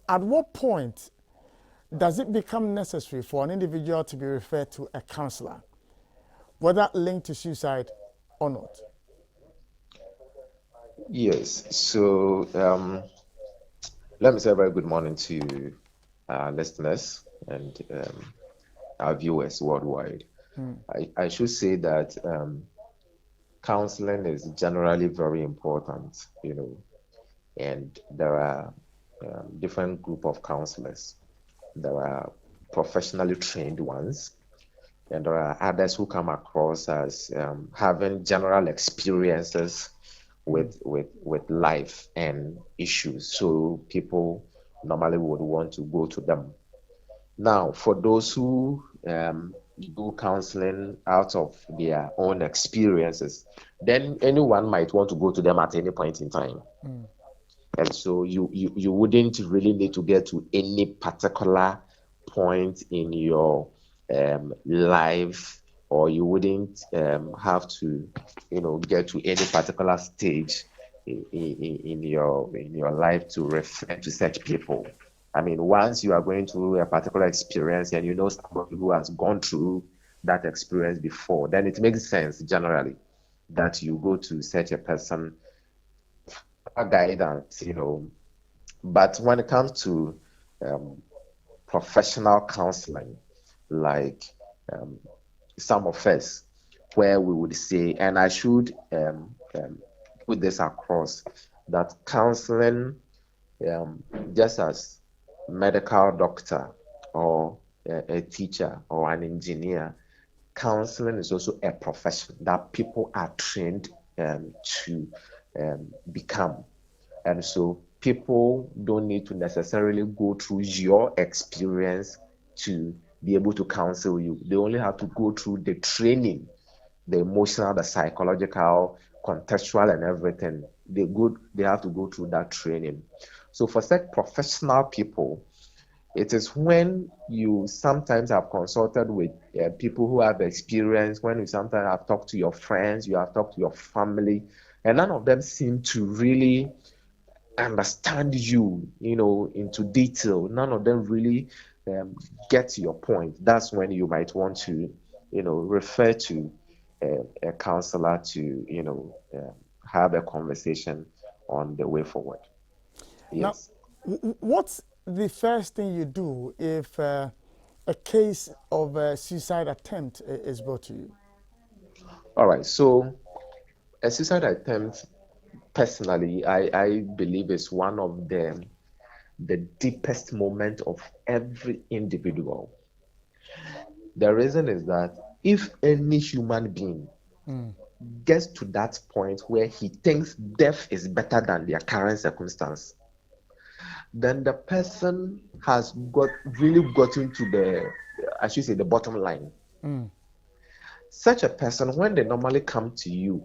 at what point does it become necessary for an individual to be referred to a counselor, whether linked to suicide or not? Yes. So let me say a very good morning to our listeners and our viewers worldwide. I should say that counseling is generally very important, and there are different group of counselors. There are professionally trained ones, and there are others who come across as having general experiences with life and issues. So people normally would want to go to them. Now, for those who do counseling out of their own experiences, then anyone might want to go to them at any point in time. And so you wouldn't really need to get to any particular point in your life, or you wouldn't have to, get to any particular stage in your life to refer to such people. I mean, once you are going through a particular experience and you know somebody who has gone through that experience before, then it makes sense generally that you go to such a person for guidance. But when it comes to um, professional counseling, like um, some of us, where we would say, and I should put this across, that counseling, just as medical doctor or a teacher or an engineer, counseling is also a profession that people are trained to become. And so people don't need to necessarily go through your experience to be able to counsel you. They only have to go through the training, the emotional, the psychological, contextual, and everything. They have to go through that training. So for such professional people, it is when you sometimes have consulted with people who have experience, when you sometimes have talked to your friends, you have talked to your family, and none of them seem to really understand you, into detail. None of them really get to your point. That's when you might want to, refer to a counselor to, have a conversation on the way forward. Now, Yes. what's the first thing you do if a case of a suicide attempt is brought to you? All right. So a suicide attempt, personally, I believe is one of the deepest moment of every individual. The reason is that if any human being gets to that point where he thinks death is better than their current circumstance, then the person has really gotten to I should say, the bottom line. Such a person, when they normally come to you,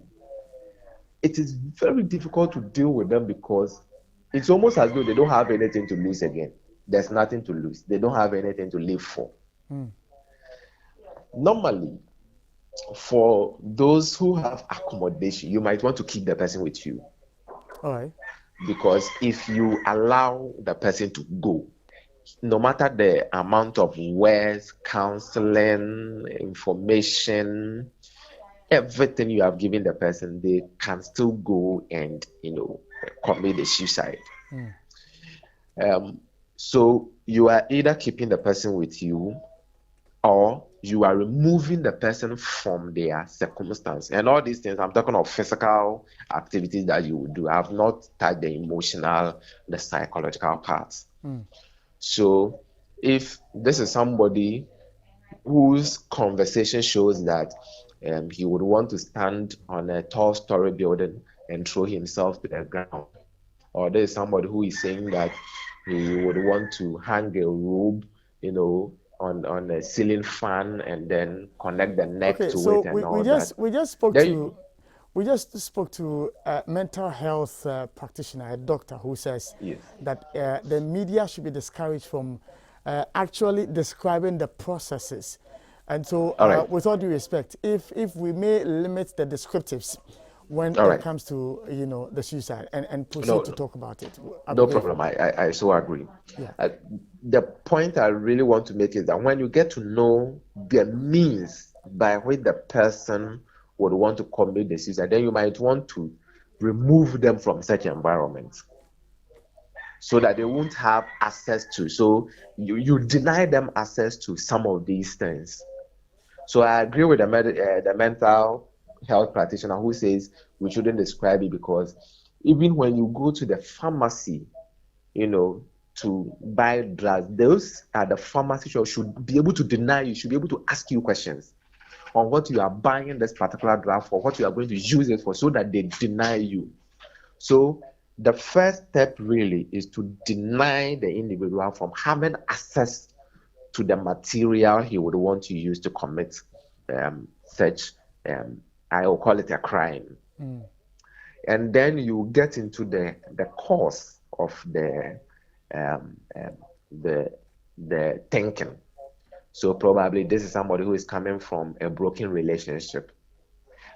it is very difficult to deal with them because it's almost as though they don't have anything to lose again. There's nothing to lose. They don't have anything to live for. Normally, for those who have accommodation, you might want to keep the person with you, All right. because if you allow the person to go, no matter the amount of words, counseling, information, everything you have given the person, they can still go and commit a suicide. So you are either keeping the person with you, or you are removing the person from their circumstance. And all these things, I'm talking of physical activities that you would do. I have not touched the emotional, the psychological parts. So if this is somebody whose conversation shows that he would want to stand on a tall-story building and throw himself to the ground, or there is somebody who is saying that he would want to hang a rope, on a ceiling fan and then connect the neck Okay, to so it and all that. we just spoke Then, to we just spoke to a mental health practitioner, a doctor, who says yes. that the media should be discouraged from actually describing the processes. And so, All right. with all due respect, if we may limit the descriptives, when All it right. comes to the suicide, and proceed No, to talk about it. I no believe. problem. I so agree. Yeah. The point I really want to make is that when you get to know the means by which the person would want to commit the suicide, then you might want to remove them from such environments so that they won't have access to. So you deny them access to some of these things. So I agree with the mental health practitioner who says we shouldn't describe it, because even when you go to the pharmacy, to buy drugs, those at the pharmacy shop should be able to deny you, should be able to ask you questions on what you are buying this particular drug for, what you are going to use it for, so that they deny you. So the first step really is to deny the individual from having access to the material he would want to use to commit such, I will call it a crime. And then you get into the cause of the thinking. So probably this is somebody who is coming from a broken relationship.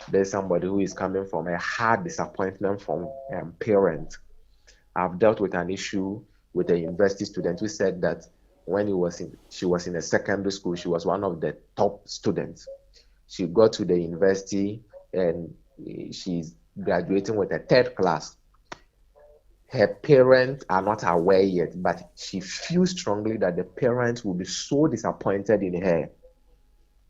There's somebody who is coming from a hard disappointment from parents. I've dealt with an issue with a university student who said that when she was in a secondary school, she was one of the top students. She got to the university and she's graduating with a third class. Her parents are not aware yet, but she feels strongly that the parents will be so disappointed in her.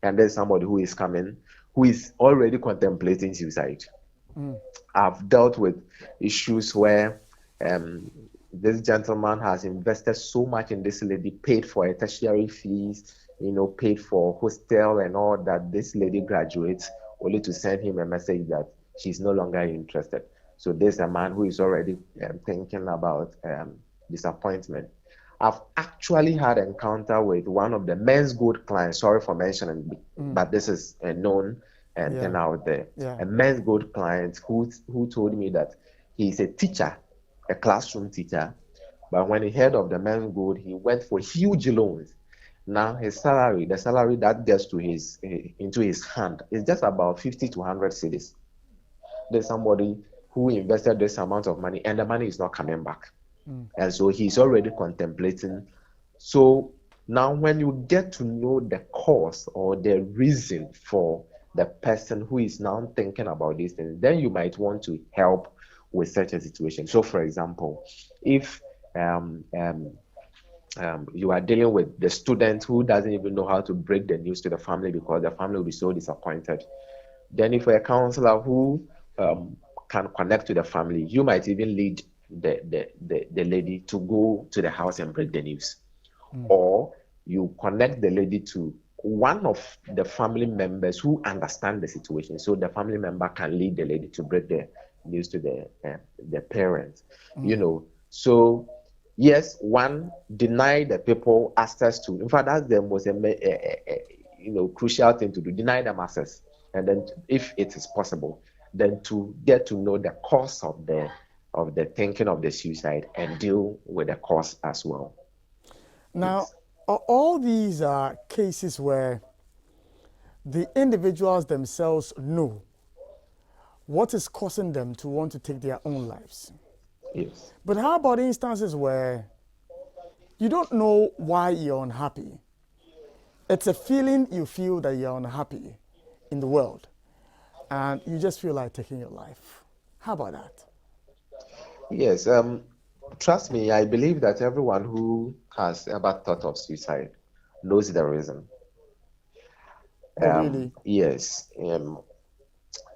And there's somebody who is coming, who is already contemplating suicide. I've dealt with issues where this gentleman has invested so much in this lady, paid for her tertiary fees, paid for hostel and all that. This lady graduates only to send him a message that she's no longer interested. So there's a man who is already thinking about disappointment. I've actually had an encounter with one of the men's good clients. Sorry for mentioning, but this is a known thing out there. Yeah. A men's good client who told me that he's a teacher, a classroom teacher, but when he heard of the men's good, he went for huge loans. Now his salary, the salary that gets to into his hand, is just about 50 to 100 cedis. There's somebody who invested this amount of money and the money is not coming back. And so he's already contemplating. So now when you get to know the cause or the reason for the person who is now thinking about these things, then you might want to help with such a situation. So for example, if you are dealing with the student who doesn't even know how to break the news to the family because the family will be so disappointed, then if you're a counselor who can connect to the family, you might even lead the lady to go to the house and break the news. Or you connect the lady to one of the family members who understand the situation, so the family member can lead the lady to break the news to the parents. So yes, one, deny the people access to, in fact that's the most crucial thing to do, deny them access. And then if it is possible, then to get to know the cause of the thinking of the suicide and deal with the cause as well. Now, all these are cases where the individuals themselves know what is causing them to want to take their own lives. Yes. But how about instances where you don't know why you're unhappy? It's a feeling you feel that you're unhappy in the world, and you just feel like taking your life. How about that? Yes. Trust me, I believe that everyone who has ever thought of suicide knows the reason. Really? Yes.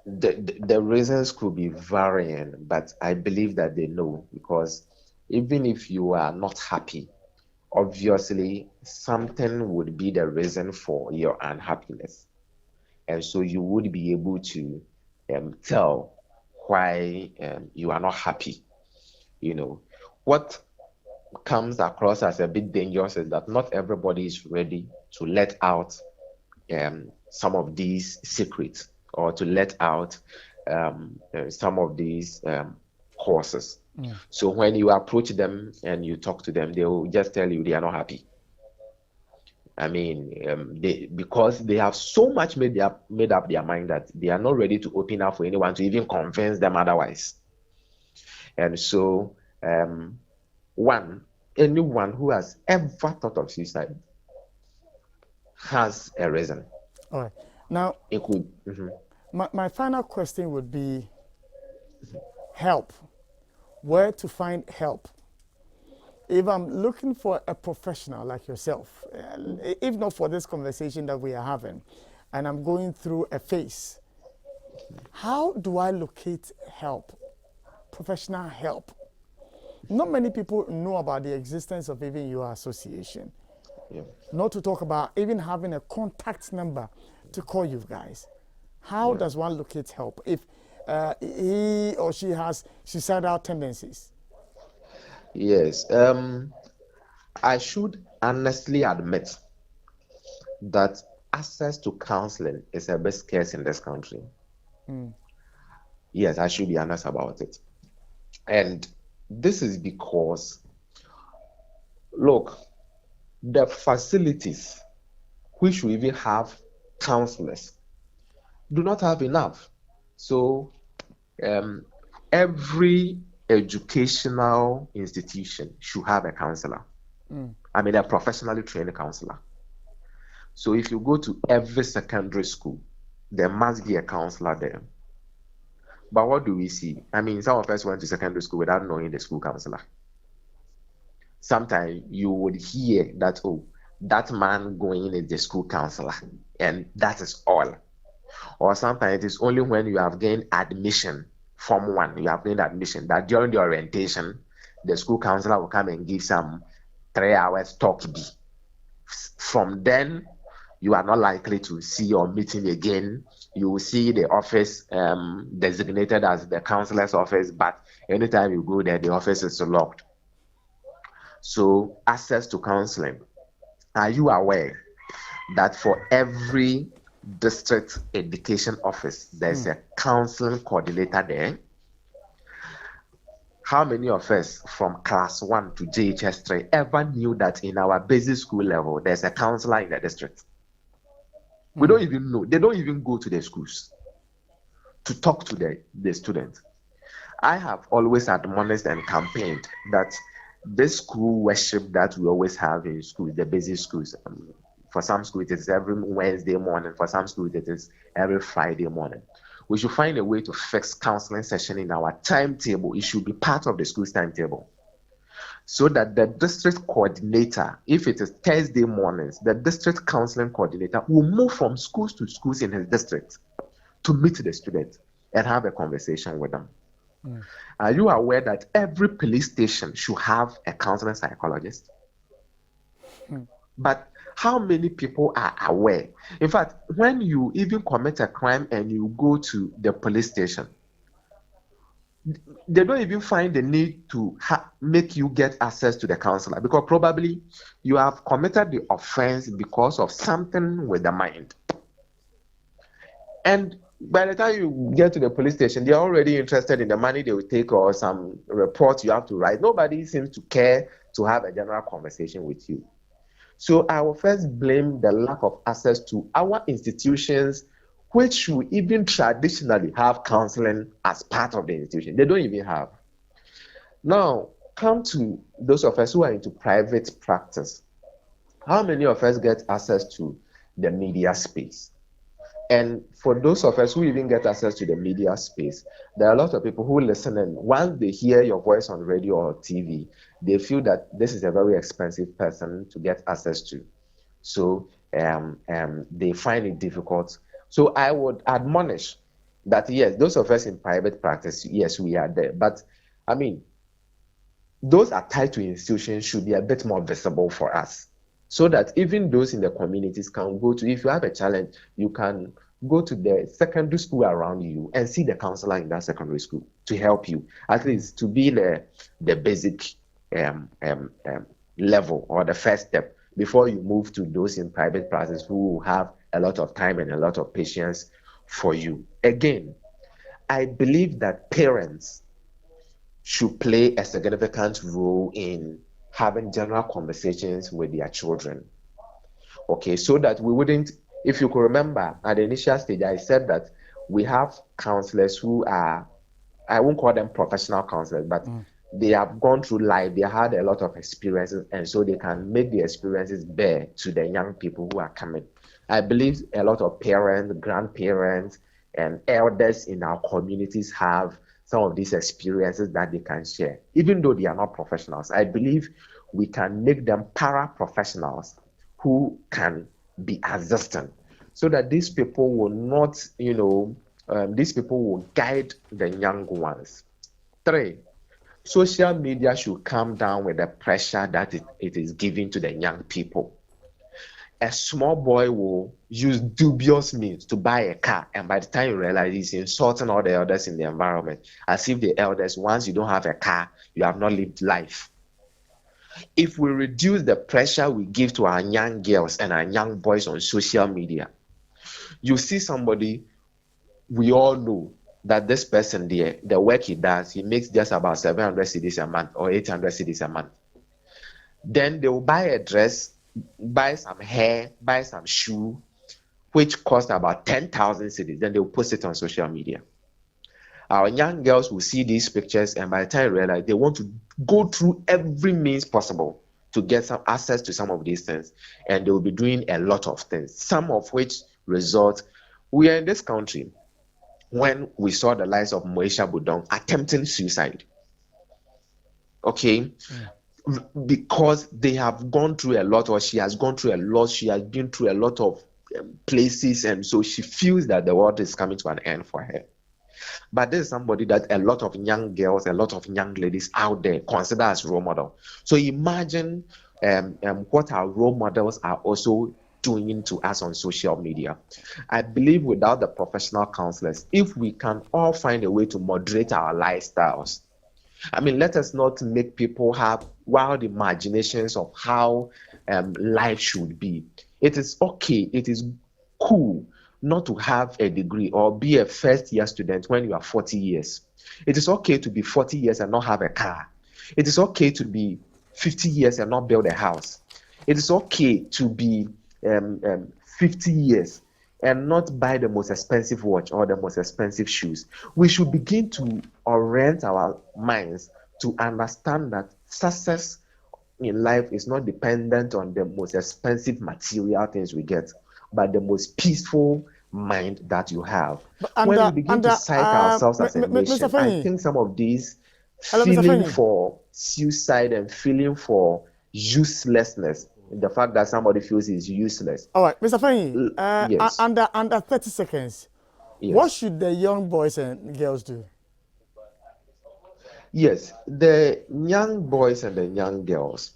The reasons could be varying, but I believe that they know, because even if you are not happy, obviously something would be the reason for your unhappiness. And so you would be able to tell why you are not happy. What comes across as a bit dangerous is that not everybody is ready to let out some of these secrets, or to let out some of these causes. So when you approach them and you talk to them, they will just tell you they are not happy. I mean, because they have so much made up their mind that they are not ready to open up for anyone to even convince them otherwise. And so, anyone who has ever thought of suicide has a reason. All right. Now, It could. my final question would be help. Where to find help? If I'm looking for a professional like yourself, if not for this conversation that we are having, and I'm going through a phase, how do I locate help, professional help? Not many people know about the existence of even your association. Yeah. Not to talk about even having a contact number to call you guys. How does one locate help if he or she has suicidal tendencies? Yes. I should honestly admit that access to counseling is a bit scarce in this country. Yes, I should be honest about it. And this is because, look, the facilities which we even have counselors do not have enough. So every educational institution should have a counselor. I mean, a professionally trained counselor. So if you go to every secondary school, there must be a counselor there. But what do we see? I mean, some of us went to secondary school without knowing the school counselor. Sometimes you would hear that, oh, that man going is the school counselor, and that is all. Or sometimes it is only when you have gained admission from one, you have gained admission, that during the orientation, the school counselor will come and give some 3 hours talk. From then, you are not likely to see or meet him again. You will see the office designated as the counselor's office, but anytime you go there, the office is locked. So, access to counseling. Are you aware that for every district education office, there's a counseling coordinator there? How many of us from class 1 to JHS3 ever knew that in our basic school level, there's a counselor in the district? We don't even know. They don't even go to the schools to talk to the students. I have always admonished and campaigned that this school worship that we always have in schools, the basic schools, for some schools it is every Wednesday morning, for some schools it is every Friday morning. We should find a way to fix counseling session in our timetable. It should be part of the school's timetable, so that the district coordinator, if it is Thursday mornings, the district counseling coordinator will move from schools to schools in his district to meet the students and have a conversation with them. Are you aware that every police station should have a counseling psychologist? But how many people are aware? In fact, when you even commit a crime and you go to the police station, they don't even find the need to make you get access to the counselor, because probably you have committed the offense because of something with the mind. And by the time you get to the police station, they're already interested in the money they will take or some report you have to write. Nobody seems to care to have a general conversation with you. So I will first blame the lack of access to our institutions, which we even traditionally have counseling as part of the institution. They don't even have. Now, come to those of us who are into private practice. How many of us get access to the media space? And for those of us who even get access to the media space, there are a lot of people who listen, and once they hear your voice on radio or TV, they feel that this is a very expensive person to get access to. So they find it difficult. So I would admonish that, yes, those of us in private practice, yes, we are there. But, I mean, those are tied to institutions should be a bit more visible for us, so that even those in the communities can go to, if you have a challenge, you can go to the secondary school around you and see the counselor in that secondary school to help you, at least to be the basic level or the first step before you move to those in private practice who have a lot of time and a lot of patience for you. Again, I believe that parents should play a significant role in having general conversations with their children. Okay, so that we wouldn't, if you could remember at the initial stage, I said that we have counselors who are, I won't call them professional counselors, but they have gone through life, they had a lot of experiences, and so they can make the experiences bear to the young people who are coming. I believe a lot of parents, grandparents, and elders in our communities have some of these experiences that they can share. Even though they are not professionals, I believe we can make them para-professionals who can be assistant, so that these people will not, these people will guide the young ones. 3, social media should come down with the pressure that it is giving to the young people. A small boy will use dubious means to buy a car, and by the time you realize, he's insulting all the elders in the environment, as if the elders, once you don't have a car, you have not lived life. If we reduce the pressure we give to our young girls and our young boys on social media, you see somebody, we all know that this person there, the work he does, he makes just about 700 cedis a month or 800 cedis a month. Then they will buy a dress, buy some hair, buy some shoe, which cost about 10,000 cedis. Then they will post it on social media. Our young girls will see these pictures, and by the time they realize, they want to go through every means possible to get some access to some of these things, and they will be doing a lot of things, some of which result. We are in this country when we saw the lives of Moesha Budong attempting suicide. Okay? Because they have gone through a lot, or she has gone through a lot, she has been through a lot of places, and so she feels that the world is coming to an end for her. But this is somebody that a lot of young girls, a lot of young ladies out there consider as role model. So imagine what our role models are also doing to us on social media. I believe without the professional counselors, if we can all find a way to moderate our lifestyles, I mean, let us not make people have wild imaginations of how life should be. It is okay, it is cool not to have a degree or be a first-year student when you are 40 years. It is okay to be 40 years and not have a car. It is okay to be 50 years and not build a house. It is okay to be 50 years and not buy the most expensive watch or the most expensive shoes. We should begin to orient our minds to understand that success in life is not dependent on the most expensive material things we get, but the most peaceful mind that you have. When we begin to cite ourselves as a nation, I think some of these feeling for suicide and feeling for uselessness, the fact that somebody feels is useless. All right, Mr. Fenyi, yes. under 30 seconds, yes. What should the young boys and girls do? Yes, the young boys and the young girls,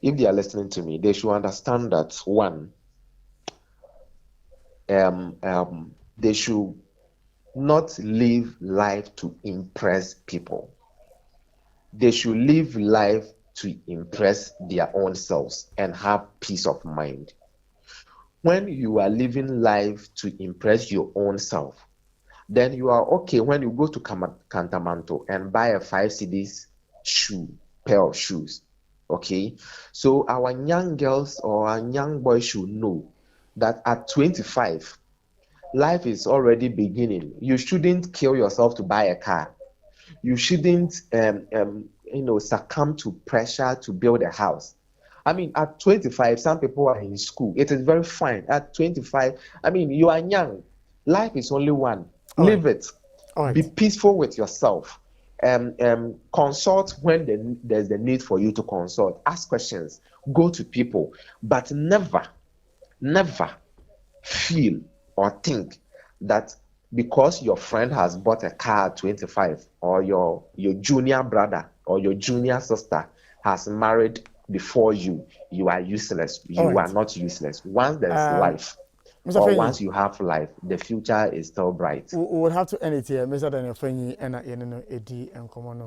if they are listening to me, they should understand that, one, they should not live life to impress people. They should live life to impress their own selves and have peace of mind. When you are living life to impress your own self, then you are okay when you go to Cantamanto and buy a 5 cedis pair of shoes. Okay, so our young girls or our young boys should know that at 25, life is already beginning. You shouldn't kill yourself to buy a car. You shouldn't succumb to pressure to build a house. I mean, at 25, some people are in school. It is very fine. At 25, I mean, you are young. Life is only one. Live it. Be peaceful with yourself. Consult when there's the need for you to consult. Ask questions. Go to people. But never feel or think that because your friend has bought a car at 25, or your junior brother or your junior sister has married before you are useless. You are not useless. Once there's life, Mr. or Fenyi, once you have life, the future is still bright. We would have to end it here. Mr. Daniel Fenyi and Edi and Komono.